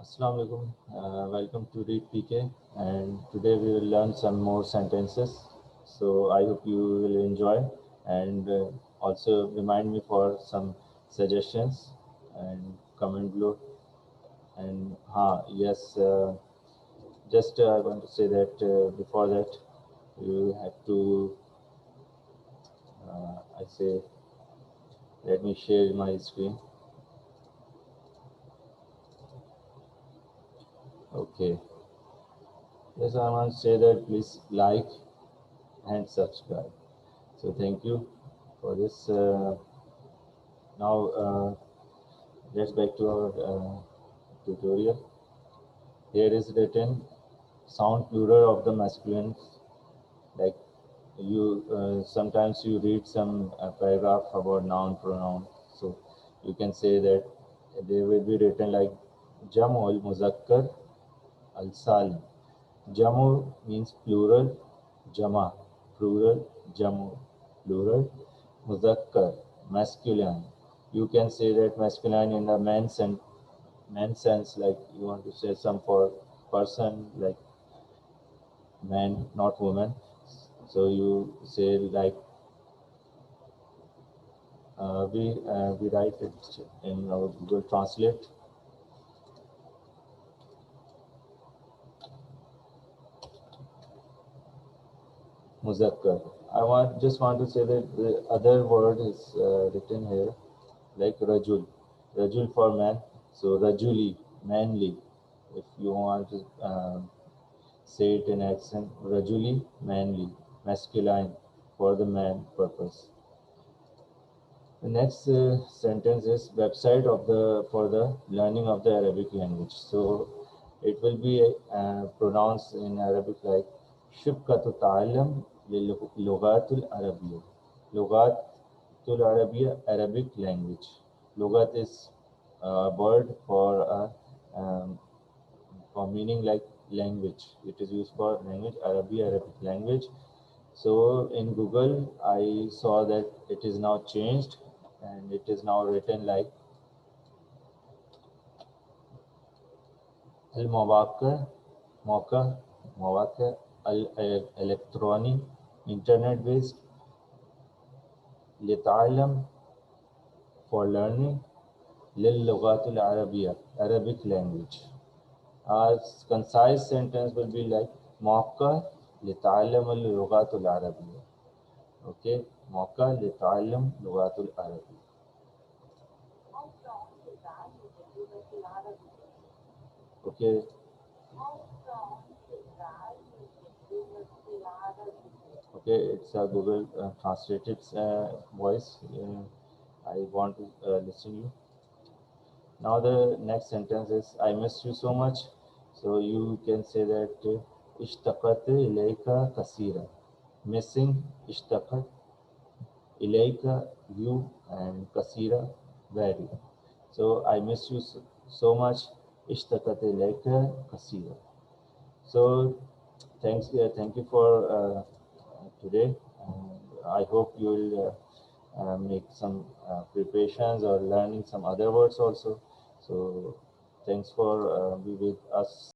Assalamu alaikum. Welcome to ReadPK, and today we will learn some more sentences. So I hope you will enjoy, and also remind me for some suggestions and comment below. And yes, just I want to say that before that you have to I say let me share my screen. Okay. Yes, I want to say that please like and subscribe. So thank you for this. Now let's back to our tutorial. Here is written sound plural of the masculine. Like you sometimes you read some paragraph about noun pronoun. So you can say that they will be written like Jamu al Muzakkar al Salim. Jamu means plural, Jama plural, Jamu plural, Muzakkar masculine. You can say that masculine in the man sense, like you want to say some for person like man, not woman. So you say like we write it in our Google Translate. Muzakkar. Just want to say that the other word is written here like Rajul. Rajul for man. So Rajuli, manly. If you want to say it in accent, Rajuli, manly, masculine for the man purpose. The next sentence is website of the for the learning of the Arabic language. So it will be pronounced in Arabic like شبكة تعلم للغات العربية. لغات العربية, Arabic language. Lugat is a word for meaning like language. It is used for language, Arabic language. So in Google, I saw that it is now changed and it is now written like al-Mawaqqa al-Electronic Internet based لتعلم for learning للغات العربية, Arabic language. A concise sentence will be like موقع لتعلم اللغات العربية. Okay, موقع لتعلم اللغات العربية. Okay. Okay, it's a Google translated voice. I want to listen you. Now the next sentence is I miss you so much. So you can say that اشتقت إليك كثيرا. Missing اشتقت إليك you and كثيرا very. So I miss you so much. اشتقت إليك كثيرا. So thank you for today. I hope you will make some preparations or learning some other words also. So thanks for be with us.